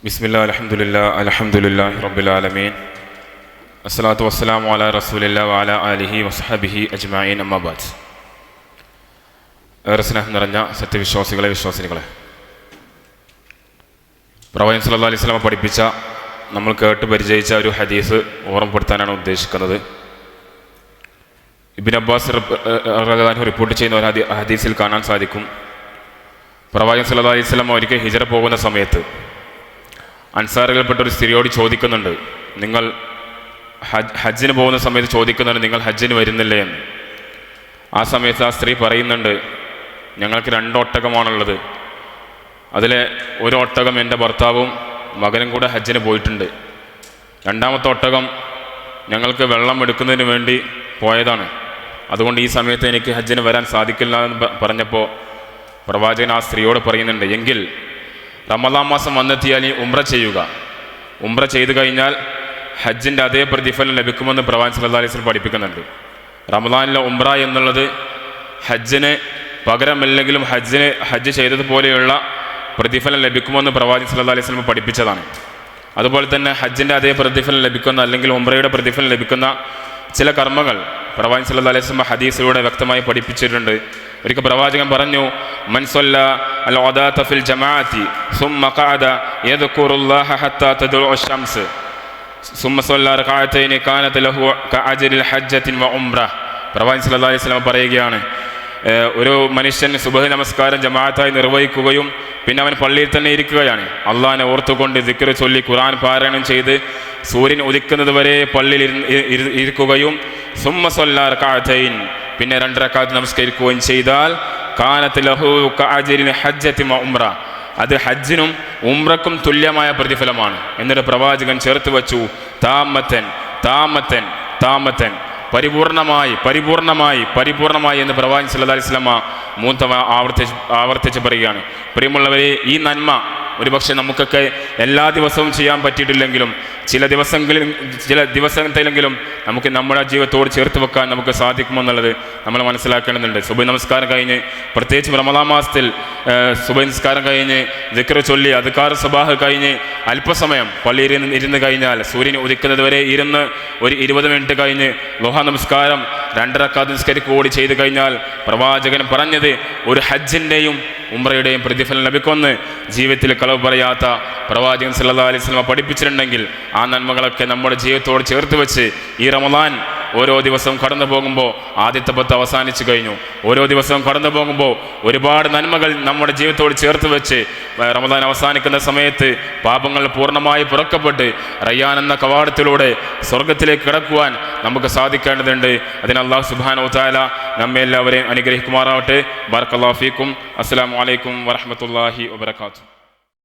ബിസ്മില്ലാ അൽഹംദുലില്ലാഹി റബ്ബിൽ ആലമീൻ അസ്സലാത്തു വസ്സലാമു അലാ റസൂലില്ലാഹി വഅലാ ആലിഹി വസ്ഹബിഹി അജ്മഈൻ അമ്മാ ബഅദ്. ഏറെ സ്നേഹം നിറഞ്ഞ സത്യവിശ്വാസികളെ, വിശ്വാസിനികളെ, പ്രവാചകൻ സല്ലല്ലാഹു അലൈഹി വസല്ലം പഠിപ്പിച്ച, നമ്മൾ കേട്ട് പരിചയിച്ച ഒരു ഹദീസ് ഓർമ്മപ്പെടുത്താനാണ് ഉദ്ദേശിക്കുന്നത്. ഇബ്നു അബ്ബാസ് റളിയല്ലാഹു അൻഹു റിപ്പോർട്ട് ചെയ്യുന്ന ഒരു ഹദീസിൽ കാണാൻ സാധിക്കും, പ്രവാചകൻ സല്ലല്ലാഹു അലൈഹി വസല്ലം ഒരിക്കൽ ഹിജ്റ പോകുന്ന സമയത്ത് അൻസാറുകൾപ്പെട്ട ഒരു സ്ത്രീയോട് ചോദിക്കുന്നുണ്ട്, നിങ്ങൾ ഹജ്ജിന് പോകുന്ന സമയത്ത് ചോദിക്കുന്നുണ്ട്, നിങ്ങൾ ഹജ്ജിന് വരുന്നില്ലേ എന്ന്. ആ സമയത്ത് ആ സ്ത്രീ പറയുന്നുണ്ട്, ഞങ്ങൾക്ക് 2 ഒട്ടകമാണുള്ളത്, അതിലെ ഒരു ഒട്ടകം എൻ്റെ ഭർത്താവും മകനും കൂടെ ഹജ്ജിന് പോയിട്ടുണ്ട്, 2ാമത്തെ ഒട്ടകം ഞങ്ങൾക്ക് വെള്ളം എടുക്കുന്നതിന് വേണ്ടി പോയതാണ്, അതുകൊണ്ട് ഈ സമയത്ത് എനിക്ക് ഹജ്ജിന് വരാൻ സാധിക്കില്ല എന്ന് പറഞ്ഞപ്പോൾ പ്രവാചകൻ ആ സ്ത്രീയോട് പറയുന്നുണ്ട്, എങ്കിൽ റമദാൻ മാസം വന്നെത്തിയാൽ ഈ ഉംറ ചെയ്യുക, ഉംറ ചെയ്തു കഴിഞ്ഞാൽ ഹജ്ജിൻ്റെ അതേ പ്രതിഫലം ലഭിക്കുമെന്ന് പ്രവാചകൻ സല്ലല്ലാഹു അലൈഹി വസല്ലം പഠിപ്പിക്കുന്നുണ്ട്. റമദാനിലെ ഉംറ എന്നുള്ളത് ഹജ്ജിന് പകരമല്ലെങ്കിലും ഹജ്ജ് ചെയ്തതുപോലെയുള്ള പ്രതിഫലം ലഭിക്കുമെന്ന് പ്രവാചകൻ സല്ലല്ലാഹു അലൈഹി വസല്ലം പഠിപ്പിച്ചതാണ്. അതുപോലെ തന്നെ ഹജ്ജിൻ്റെ അതേ പ്രതിഫലം ലഭിക്കുന്ന, അല്ലെങ്കിൽ ഉംറയുടെ പ്രതിഫലം ലഭിക്കുന്ന ചില കർമ്മങ്ങൾ പ്രവാചകൻ സല്ലല്ലാഹു അലൈഹി വസല്ലം ഹദീസിലൂടെ വ്യക്തമായി പഠിപ്പിച്ചിട്ടുണ്ട്. ഒരിക്കൽ പ്രവാചകൻ പറഞ്ഞു, മൻ സല്ല അൽ ഉദാത ഫിൽ ജമാഅത്തി സുമ്മ ഖഅദ യദ്കുറുല്ലാഹ ഹത്താ തദ്ഉ അശംസ് സുമ്മ സല്ല റകഅതൈനി കാനത ലഹു കഅജ്രിൽ ഹജ്ജത്തിൻ വ ഉംറ. പ്രവാചകൻ സല്ലല്ലാഹു അലൈഹി വസല്ലം പറയുകയാണ്, ഒരു മനുഷ്യൻ സുബ്ഹ് നമസ്കാരം ജമാഅത്തായി നിർവഹിക്കുകയും പിന്നെ അവൻ പള്ളിയിൽ തന്നെ ഇരിക്കുകയാണ്, അള്ളാഹിനെ ഓർത്തുകൊണ്ട് ദിക്ർ ചൊല്ലി ഖുർആൻ പാരായണം ചെയ്ത് സൂര്യൻ ഉദിക്കുന്നത് വരെ പള്ളിയിൽ ഇരിക്കുകയും സുമ്മ സല്ല റകഅതൈൻ, പിന്നെ 2 റക്അത്ത് നമസ്കരിക്കുകയും ചെയ്താൽ കാനത്ത് ലഹു കഅജ്രിൽ ഹജ്ജത്തി വ ഉംറ, അത് ഹജ്ജിനും ഉംറക്കും തുല്യമായ പ്രതിഫലമാണ്. എന്നിട്ട് പ്രവാചകൻ ചേർത്ത് വച്ചു, താമത്തൻ താമത്തൻ താമത്തൻ, പരിപൂർണമായി പരിപൂർണമായി പരിപൂർണമായി എന്ന് പ്രവാചകൻ സല്ലല്ലാഹു അലൈഹി വസല്ലം 3 തവണ ആവർത്തിച്ച് പറയുകയാണ്. പ്രിയമുള്ളവരെ, ഈ നന്മ ഒരുപക്ഷെ നമുക്കൊക്കെ എല്ലാ ദിവസവും ചെയ്യാൻ പറ്റിയിട്ടില്ലെങ്കിലും ചില ദിവസത്തിലെങ്കിലും നമുക്ക് നമ്മുടെ ജീവിതത്തോട് ചേർത്ത് വെക്കാൻ നമുക്ക് സാധിക്കുമെന്നുള്ളത് നമ്മൾ മനസ്സിലാക്കേണ്ടതുണ്ട്. സുബഹി നമസ്കാരം കഴിഞ്ഞ്, പ്രത്യേകിച്ച് റമദാൻ മാസത്തിൽ സുബഹി നമസ്കാരം കഴിഞ്ഞ് ദിക്ർ ചൊല്ലി അദ്കാർ സബാഹ് കഴിഞ്ഞ് അല്പസമയം പള്ളിയിൽ ഇരുന്ന് കഴിഞ്ഞാൽ, സൂര്യൻ ഉദിക്കുന്നത് വരെ ഇരുന്ന് ഒരു 20 മിനിറ്റ് കഴിഞ്ഞ് ളുഹ നമസ്കാരം 2 റക്അത്ത് നിസ്കരിക്കുകയും ചെയ്ത് കഴിഞ്ഞാൽ പ്രവാചകൻ പറഞ്ഞത് ഒരു ഹജ്ജിൻ്റെയും ഉംറയുടെയും പ്രതിഫലം ലഭിക്കുമെന്ന് ജീവിതത്തിൽ കളവ് പറയാത്ത പ്രവാചകൻ സല്ലല്ലാഹു അലൈഹി വസല്ലം പഠിപ്പിച്ചിട്ടുണ്ടെങ്കിൽ ആ നന്മകളൊക്കെ നമ്മുടെ ജീവിതത്തോട് ചേർത്ത് വെച്ച് ഈ റമദാൻ ഓരോ ദിവസവും കടന്നു പോകുമ്പോൾ, ആദ്യത്തെ 10 അവസാനിച്ചു കഴിഞ്ഞു, ഓരോ ദിവസവും കടന്നു പോകുമ്പോൾ ഒരുപാട് നന്മകൾ നമ്മുടെ ജീവിതത്തോട് ചേർത്ത് വെച്ച് റമദാൻ അവസാനിക്കുന്ന സമയത്ത് പാപങ്ങൾ പൂർണ്ണമായി പുറക്കപ്പെട്ട് റയ്യാൻ എന്ന കവാടത്തിലൂടെ സ്വർഗത്തിലേക്ക് കടക്കുവാൻ നമുക്ക് സാധിക്കേണ്ടതുണ്ട്. അതിന് അല്ലാഹു സുബ്ഹാനഹു വ തആല നമ്മെ എല്ലാവരെയും അനുഗ്രഹിക്കുമാറാവട്ടെ. ബറകല്ലാഹു ഫീക്കും. അസ്സലാമു അലൈക്കും വറഹ്മത്തുള്ളാഹി വബറകാതുഹു.